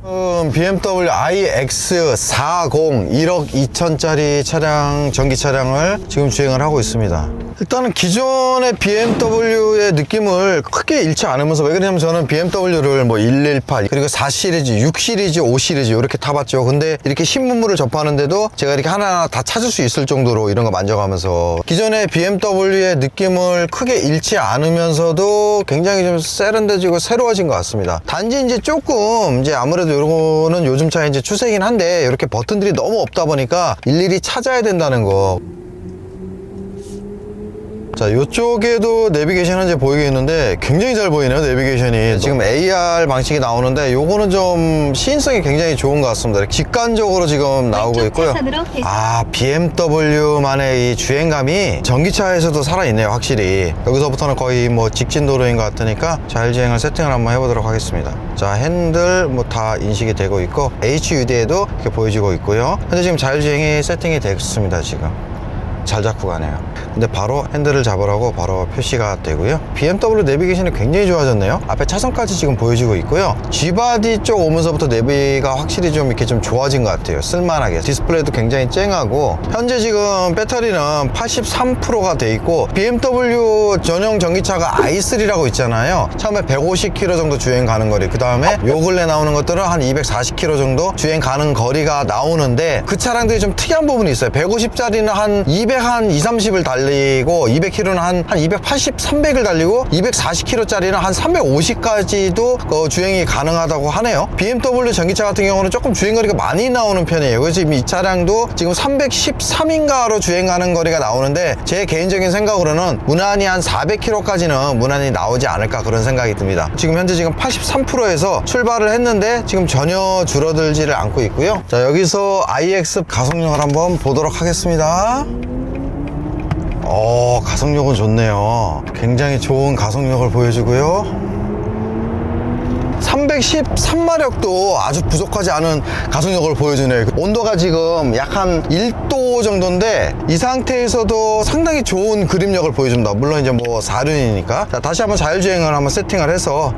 BMW iX40 1억 2천짜리 차량, 전기 차량을 지금 주행을 하고 있습니다. 일단은 기존의 BMW의 느낌을 크게 잃지 않으면서, 왜 그러냐면 저는 BMW를 뭐 118 그리고 4 시리즈, 6 시리즈, 5 시리즈 이렇게 타봤죠. 근데 이렇게 신문물을 접하는데도 제가 이렇게 하나하나 다 찾을 수 있을 정도로 이런 거 만져가면서 기존의 BMW의 느낌을 크게 잃지 않으면서도 굉장히 좀 세련돼지고 새로워진 것 같습니다. 단지 이제 조금 이제 아무래도 이거는 요즘 차의 이제 추세긴 한데 이렇게 버튼들이 너무 없다 보니까 일일이 찾아야 된다는 거. 자, 이쪽에도 내비게이션 현재 보이겠는데 굉장히 잘 보이네요. 내비게이션이 지금 AR 방식이 나오는데 요거는 좀 시인성이 굉장히 좋은 것 같습니다. 직관적으로 지금 나오고 있고요. BMW만의 이 주행감이 전기차에서도 살아있네요. 확실히 여기서부터는 거의 뭐 직진 도로인 것 같으니까 자율주행을 세팅을 한번 해보도록 하겠습니다. 자, 핸들 뭐 다 인식이 되고 있고 HUD에도 이렇게 보여지고 있고요. 현재 지금 자율주행이 세팅이 됐습니다. 지금 잘 잡고 가네요. 근데 바로 핸들을 잡으라고 바로 표시가 되고요. BMW 내비게이션이 굉장히 좋아졌네요. 앞에 차선까지 지금 보여지고 있고요. G바디 쪽 오면서부터 내비가 확실히 좀 이렇게 좀 좋아진 것 같아요. 쓸만하게. 디스플레이도 굉장히 쨍하고, 현재 지금 배터리는 83%가 돼 있고, BMW 전용 전기차가 i3라고 있잖아요. 처음에 150km 정도 주행 가는 거리, 그 다음에 요 근래 나오는 것들은 한 240km 정도 주행 가는 거리가 나오는데, 그 차량들이 좀 특이한 부분이 있어요. 150짜리는 한 200, 한 2, 30을 달리고 200km는 한 280, 300을 달리고 240km짜리는 한 350까지도 주행이 가능하다고 하네요. BMW 전기차 같은 경우는 조금 주행거리가 많이 나오는 편이에요. 그래서 이 차량도 지금 313인가로 주행하는 거리가 나오는데, 제 개인적인 생각으로는 무난히 한 400km까지는 무난히 나오지 않을까 그런 생각이 듭니다. 지금 현재 지금 83%에서 출발을 했는데 지금 전혀 줄어들지를 않고 있고요. 자, 여기서 iX 가속력을 한번 보도록 하겠습니다. 가속력은 좋네요. 굉장히 좋은 가속력을 보여주고요. 313마력도 아주 부족하지 않은 가속력을 보여주네요. 온도가 지금 약 한 1도 정도인데 이 상태에서도 상당히 좋은 그립력을 보여줍니다. 물론 이제 뭐 사륜이니까. 자, 다시 한번 자율주행을 한번 세팅을 해서.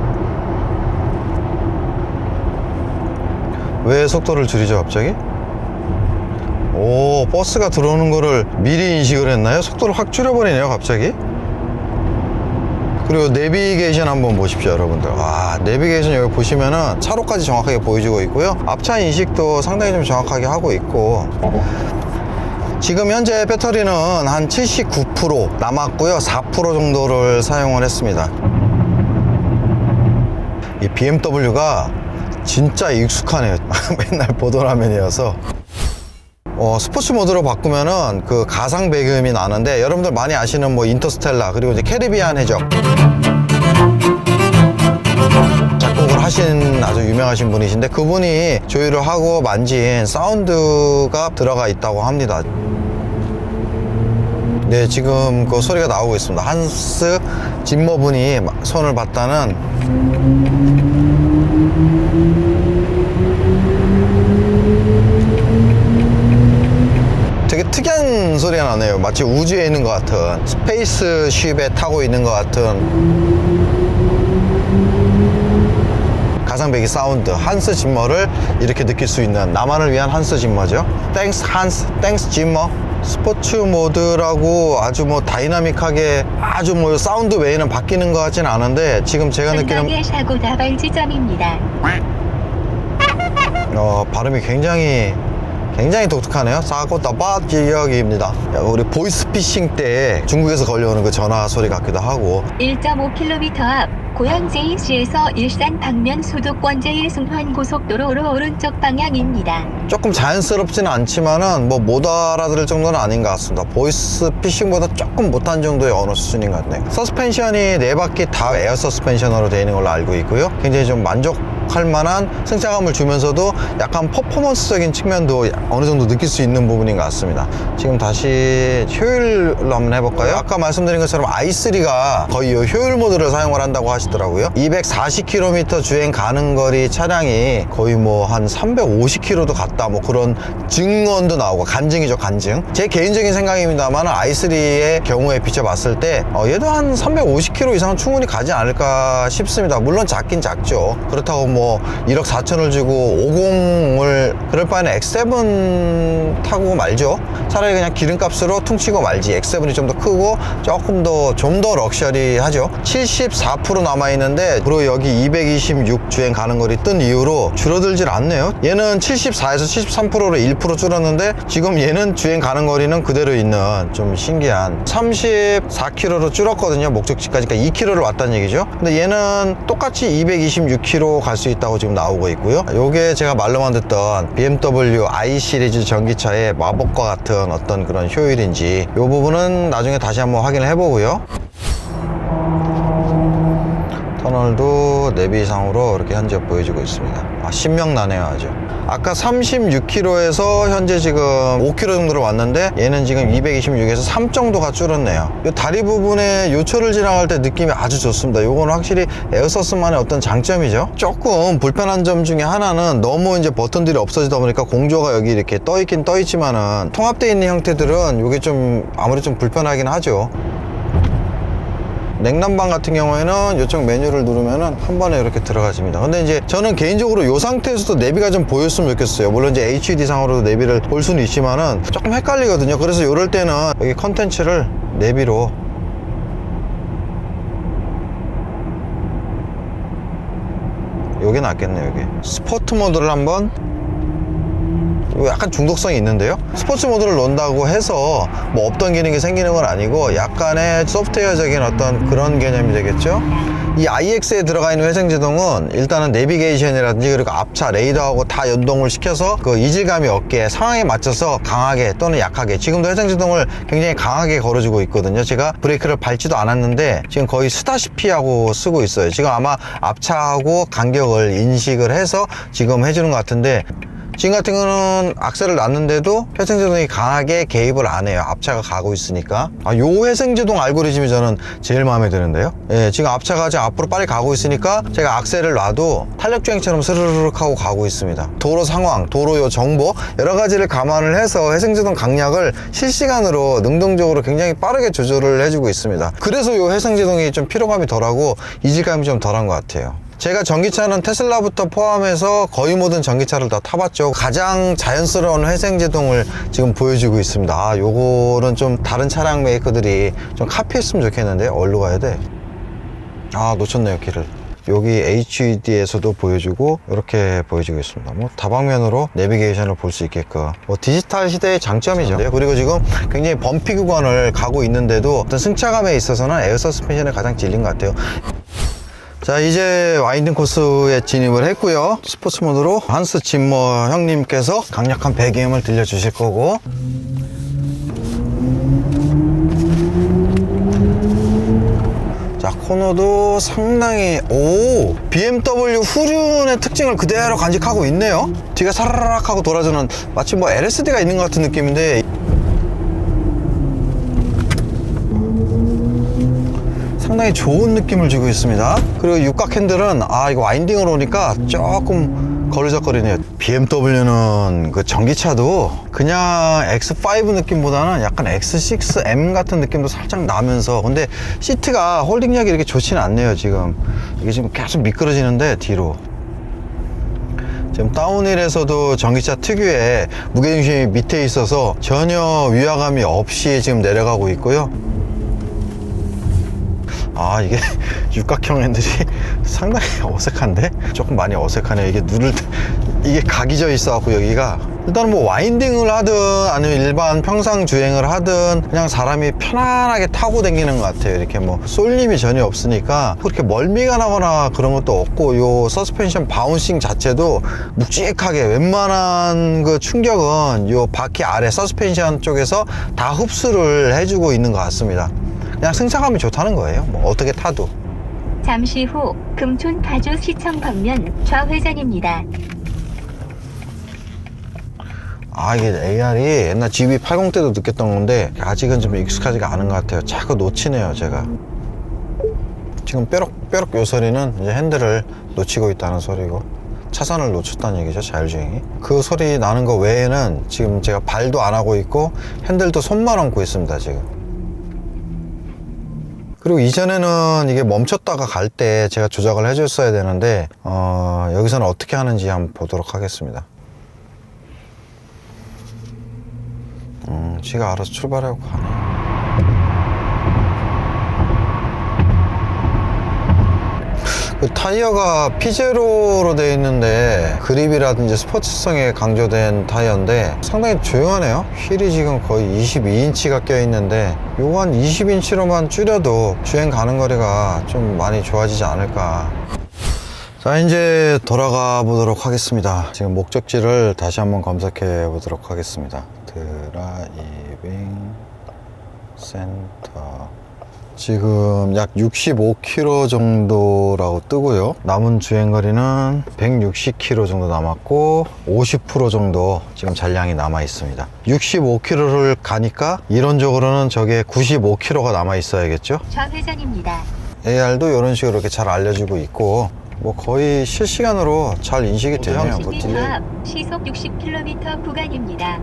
왜 속도를 줄이죠 갑자기? 오, 버스가 들어오는 거를 미리 인식을 했나요? 속도를 확 줄여버리네요 갑자기. 그리고 내비게이션 한번 보십시오 여러분들. 와, 내비게이션 여기 보시면은 차로까지 정확하게 보여주고 있고요. 앞차 인식도 상당히 좀 정확하게 하고 있고, 지금 현재 배터리는 한 79% 남았고요. 4% 정도를 사용을 했습니다. 이 BMW가 진짜 익숙하네요. 맨날 보던 화면이어서. 스포츠 모드로 바꾸면은 그 가상 배경이 나는데, 여러분들 많이 아시는 뭐 인터스텔라, 그리고 이제 캐리비안 해적 작곡을 하신 아주 유명하신 분이신데, 그분이 조율을 하고 만진 사운드가 들어가 있다고 합니다. 네, 지금 그 소리가 나오고 있습니다. 한스 짐머 분이 손을 봤다는. 되게 특이한 소리가 나네요. 마치 우주에 있는 것 같은, 스페이스 쉽에 타고 있는 것 같은 가상배기 사운드. 한스 짐머를 이렇게 느낄 수 있는, 나만을 위한 한스 짐머죠. 땡스 한스, 땡스 짐머. 스포츠 모드라고 아주 뭐 다이나믹하게 아주 뭐 사운드 외에는 바뀌는 것 같진 않은데, 지금 제가 느끼는 사고 다발 지점입니다. 발음이 굉장히 독특하네요. 사고 다바 지역입니다. 우리 보이스피싱 때 중국에서 걸려오는 그 전화 소리 같기도 하고. 1.5km 앞 고양 JC에서 일산 방면 수도권 제1순환고속도로 오른쪽 방향입니다. 조금 자연스럽지는 않지만은 뭐 못 알아들을 정도는 아닌 것 같습니다. 보이스피싱보다 조금 못한 정도의 언어 수준인 것 같네요. 서스펜션이 4바퀴 다 에어 서스펜션으로 되어 있는 걸로 알고 있고요. 굉장히 좀 만족할 만한 승차감을 주면서도 약간 퍼포먼스적인 측면도 어느 정도 느낄 수 있는 부분인 것 같습니다. 지금 다시 효율로 한번 해볼까요? 아까 말씀드린 것처럼 i3가 거의 효율 모드를 사용을 한다고 하시더라고요. 240km 주행 가는 거리 차량이 거의 뭐 한 350km도 갔다, 뭐 그런 증언도 나오고, 간증이죠, 간증. 제 개인적인 생각입니다만 i3의 경우에 비춰봤을 때 얘도 한 350km 이상은 충분히 가지 않을까 싶습니다. 물론 작긴 작죠. 그렇다고 뭐 뭐 1억 4천을 주고 50을 그럴 바에는 X7 타고 말죠. 차라리 그냥 기름값으로 퉁치고 말지. X7이 좀 더 크고 조금 더 좀 더 럭셔리하죠. 74% 남아있는데 그리고 여기 226 주행 가는 거리 뜬 이후로 줄어들질 않네요. 얘는 74에서 73%로 1% 줄었는데 지금 얘는 주행 가는 거리는 그대로 있는 좀 신기한 34km로 줄었거든요. 목적지까지. 그러니까 2km를 왔다는 얘기죠. 근데 얘는 똑같이 226km 갈 수 있다고 지금 나오고 있고요. 요게 제가 말로만 듣던 BMW i 시리즈 전기차의 마법과 같은 어떤 그런 효율인지 요 부분은 나중에 다시 한번 확인을 해보고요. 터널도 내비상으로 이렇게 현재 보여지고 있습니다. 신명나네요 아주. 아까 36km에서 현재 지금 5km 정도로 왔는데 얘는 지금 226에서 3 정도가 줄었네요. 이 다리 부분에 요철을 지나갈 때 느낌이 아주 좋습니다. 요거는 확실히 에어서스만의 어떤 장점이죠. 조금 불편한 점 중에 하나는 너무 이제 버튼들이 없어지다 보니까 공조가 여기 이렇게 떠있긴 떠있지만은 통합되어 있는 형태들은 이게 좀 아무래도 좀 불편하긴 하죠. 냉난방 같은 경우에는 이쪽 메뉴를 누르면은 한 번에 이렇게 들어가집니다. 근데 이제 저는 개인적으로 이 상태에서도 내비가 좀 보였으면 좋겠어요. 물론 이제 HUD 상으로도 내비를 볼 수는 있지만은 조금 헷갈리거든요. 그래서 이럴 때는 여기 컨텐츠를 내비로 요게 낫겠네요. 여기 스포트 모드를 한번, 약간 중독성이 있는데요. 스포츠 모드를 놓는다고 해서 뭐 없던 기능이 생기는 건 아니고 약간의 소프트웨어적인 어떤 그런 개념이 되겠죠. 이 IX에 들어가 있는 회생제동은 일단은 내비게이션이라든지 그리고 앞차 레이더하고 다 연동을 시켜서 그 이질감이 없게 상황에 맞춰서 강하게 또는 약하게, 지금도 회생제동을 굉장히 강하게 걸어주고 있거든요. 제가 브레이크를 밟지도 않았는데 지금 거의 쓰다시피 하고 쓰고 있어요. 지금 아마 앞차하고 간격을 인식을 해서 지금 해주는 것 같은데, 지금 같은 거는 악셀을 놨는데도 회생제동이 강하게 개입을 안 해요. 앞차가 가고 있으니까. 요 회생제동 알고리즘이 저는 제일 마음에 드는데요. 예, 지금 앞차가 지금 앞으로 빨리 가고 있으니까 제가 악셀을 놔도 탄력주행처럼 스르륵 하고 가고 있습니다. 도로 상황, 도로 요 정보 여러 가지를 감안을 해서 회생제동 강약을 실시간으로 능동적으로 굉장히 빠르게 조절을 해주고 있습니다. 그래서 요 회생제동이 좀 피로감이 덜하고 이질감이 좀 덜한 것 같아요. 제가 전기차는 테슬라부터 포함해서 거의 모든 전기차를 다 타봤죠. 가장 자연스러운 회생제동을 지금 보여주고 있습니다. 요거는 좀 다른 차량 메이커들이 좀 카피했으면 좋겠는데. 어디로 가야 돼? 놓쳤네요 길을. 여기 HUD에서도 보여주고 이렇게 보여주고 있습니다. 뭐 다방면으로 내비게이션을 볼 수 있게끔, 뭐 디지털 시대의 장점이죠. 그리고 지금 굉장히 범피 구간을 가고 있는데도 어떤 승차감에 있어서는 에어 서스펜션이 가장 질린 것 같아요. 자, 이제 와인딩 코스에 진입을 했고요. 스포츠 모드로 한스 짐머 형님께서 강력한 배기음을 들려주실 거고, 자, 코너도 상당히 BMW 후륜의 특징을 그대로 간직하고 있네요. 뒤가 사라락 하고 돌아주는, 마치 뭐 LSD가 있는 것 같은 느낌인데 상당히 좋은 느낌을 주고 있습니다. 그리고 육각 핸들은 이거 와인딩으로 오니까 조금 거리적거리네요. BMW는 그 전기차도 그냥 X5 느낌보다는 약간 X6M 같은 느낌도 살짝 나면서, 근데 시트가 홀딩력이 이렇게 좋지는 않네요. 지금 이게 지금 계속 미끄러지는데 뒤로. 지금 다운힐에서도 전기차 특유의 무게중심이 밑에 있어서 전혀 위화감이 없이 지금 내려가고 있고요. 이게 육각형 핸들이 상당히 어색한데? 조금 많이 어색하네요. 이게 누를 때 이게 각이 져 있어갖고 여기가, 일단은 뭐 와인딩을 하든 아니면 일반 평상 주행을 하든 그냥 사람이 편안하게 타고 다니는 것 같아요. 이렇게 뭐 쏠림이 전혀 없으니까 그렇게 멀미가 나거나 그런 것도 없고, 요 서스펜션 바운싱 자체도 묵직하게, 웬만한 그 충격은 요 바퀴 아래 서스펜션 쪽에서 다 흡수를 해주고 있는 것 같습니다. 그냥 승차감이 좋다는 거예요. 뭐 어떻게 타도. 잠시 후 금촌 파주 시청 방면 좌회전입니다. 이게 AR이 옛날 GB80 때도 느꼈던 건데 아직은 좀 익숙하지가 않은 것 같아요. 자꾸 놓치네요 제가. 지금 뾰록뾰록 요 소리는 이제 핸들을 놓치고 있다는 소리고, 차선을 놓쳤다는 얘기죠. 자율주행이. 그 소리 나는 거 외에는 지금 제가 발도 안 하고 있고 핸들도 손만 얹고 있습니다 지금. 그리고 이전에는 이게 멈췄다가 갈 때 제가 조작을 해줬어야 되는데 여기서는 어떻게 하는지 한번 보도록 하겠습니다. 지가 알아서 출발하고 가네. 그 타이어가 P0로 되어 있는데 그립이라든지 스포츠성에 강조된 타이어인데 상당히 조용하네요. 휠이 지금 거의 22인치가 껴 있는데 요거 한 20인치로만 줄여도 주행 가는 거리가 좀 많이 좋아지지 않을까. 자, 이제 돌아가 보도록 하겠습니다. 지금 목적지를 다시 한번 검색해 보도록 하겠습니다. 드라이빙 센터. 지금 약 65km 정도라고 뜨고요. 남은 주행거리는 160km 정도 남았고 50% 정도 지금 잔량이 남아 있습니다. 65km를 가니까 이론적으로는 저게 95km가 남아 있어야겠죠. 좌회전입니다. AR도 이런 식으로 이렇게 잘 알려주고 있고 뭐 거의 실시간으로 잘 인식이 되네요. 뭐 50m 앞 시속 60km 구간입니다.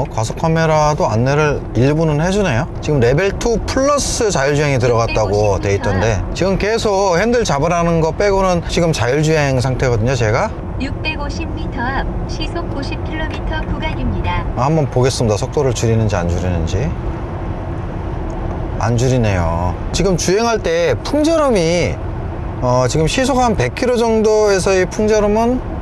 과속 카메라도 안내를 일부는 해주네요. 지금 레벨 2 플러스 자율주행이 들어갔다고 돼 있던데 지금 계속 핸들 잡으라는 거 빼고는 지금 자율주행 상태거든요. 제가 650m 앞 시속 90km 구간입니다. 한번 보겠습니다. 속도를 줄이는지 안 줄이는지. 안 줄이네요. 지금 주행할 때 풍절음이 지금 시속 한 100km 정도에서의 풍절음은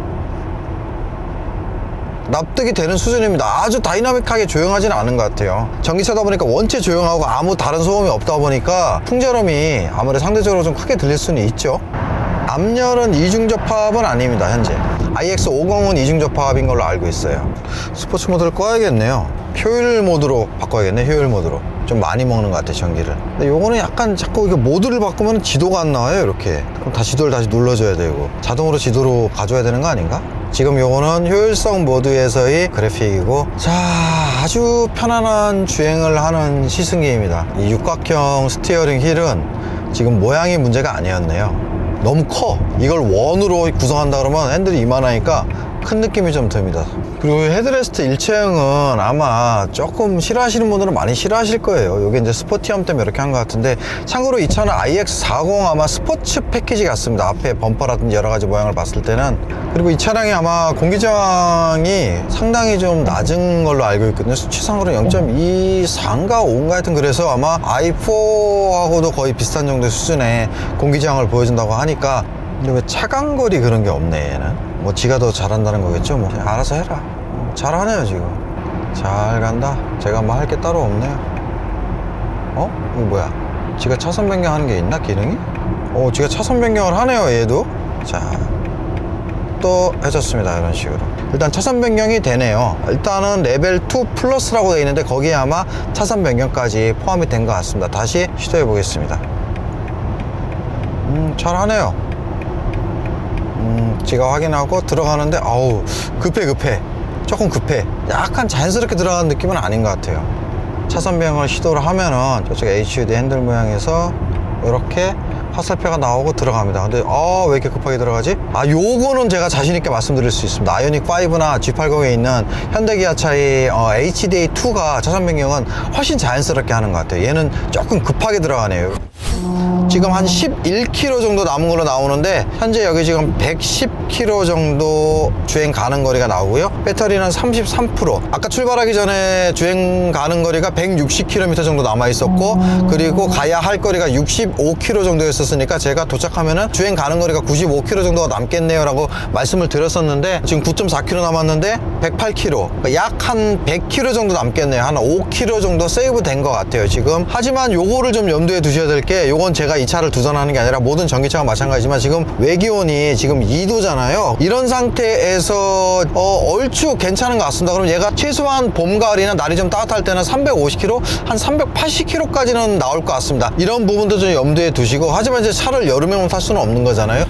납득이 되는 수준입니다. 아주 다이나믹하게 조용하지는 않은 것 같아요. 전기차다 보니까 원체 조용하고 아무 다른 소음이 없다 보니까 풍절음이 아무래도 상대적으로 좀 크게 들릴 수는 있죠. 앞열은 이중접합은 아닙니다. 현재 iX50은 이중접합인 걸로 알고 있어요. 스포츠 모드를 꺼야겠네요. 효율 모드로 바꿔야겠네. 효율 모드로 좀 많이 먹는 것 같아 전기를. 근데 요거는 약간 자꾸 이게 모드를 바꾸면 지도가 안 나와요. 이렇게 그럼 지도를 다시 눌러줘야 되고 자동으로 지도로 가줘야 되는 거 아닌가? 지금 요거는 효율성 모드에서의 그래픽이고, 자, 아주 편안한 주행을 하는 시승기입니다. 이 육각형 스티어링 휠은 지금 모양이 문제가 아니었네요. 너무 커. 이걸 원으로 구성한다 그러면 핸들이 이만하니까 큰 느낌이 좀 듭니다. 그리고 헤드레스트 일체형은 아마 조금 싫어하시는 분들은 많이 싫어하실 거예요. 이게 이제 스포티함 때문에 이렇게 한 것 같은데, 참고로 이 차는 iX40 아마 스포츠 패키지 같습니다. 앞에 범퍼라든지 여러 가지 모양을 봤을 때는. 그리고 이 차량이 아마 공기저항이 상당히 좀 낮은 걸로 알고 있거든요. 수치상으로 0.24인가 5인가 하여튼 그래서 아마 i4하고도 거의 비슷한 정도의 수준의 공기저항을 보여준다고 하니까. 근데 왜 차간거리 그런 게 없네 얘는. 뭐 지가 더 잘한다는 거겠죠. 뭐 알아서 해라. 잘하네요 지금. 잘 간다. 제가 뭐 할 게 따로 없네요. 이거 뭐야, 지가 차선 변경하는 게 있나 기능이? 지가 차선 변경을 하네요 얘도. 자, 또 해줬습니다. 이런 식으로 일단 차선 변경이 되네요. 일단은 레벨 2 플러스라고 되어 있는데 거기에 아마 차선 변경까지 포함이 된 것 같습니다. 다시 시도해 보겠습니다. 잘하네요. 지가 확인하고 들어가는데 아우 급해. 조금 급해. 약간 자연스럽게 들어가는 느낌은 아닌 것 같아요. 차선 변경을 시도를 하면은 저쪽 HUD 핸들 모양에서 이렇게 화살표가 나오고 들어갑니다. 근데 왜 이렇게 급하게 들어가지? 요거는 제가 자신 있게 말씀드릴 수 있습니다. 아이오닉 5나 G80에 있는 현대기아차의 HDA2가 차선 변경은 훨씬 자연스럽게 하는 것 같아요. 얘는 조금 급하게 들어가네요. 지금 한 11km 정도 남은 걸로 나오는데 현재 여기 지금 110km 정도 주행 가는 거리가 나오고요. 배터리는 33%. 아까 출발하기 전에 주행 가는 거리가 160km 정도 남아 있었고, 그리고 가야 할 거리가 65km 정도였었으니까 제가 도착하면은 주행 가는 거리가 95km 정도가 남겠네요 라고 말씀을 드렸었는데, 지금 9.4km 남았는데 108km, 그러니까 약 한 100km 정도 남겠네요. 한 5km 정도 세이브 된 것 같아요 지금. 하지만 요거를 좀 염두에 두셔야 될 게, 요건 제가 이 차를 두전하는 게 아니라 모든 전기차가 마찬가지지만 지금 외기온이 지금 2도잖아요 이런 상태에서 얼추 괜찮은 것 같습니다. 그럼 얘가 최소한 봄, 가을이나 날이 좀 따뜻할 때는 350km, 한 380km까지는 나올 것 같습니다. 이런 부분도 좀 염두에 두시고, 하지만 이제 차를 여름에만 탈 수는 없는 거잖아요.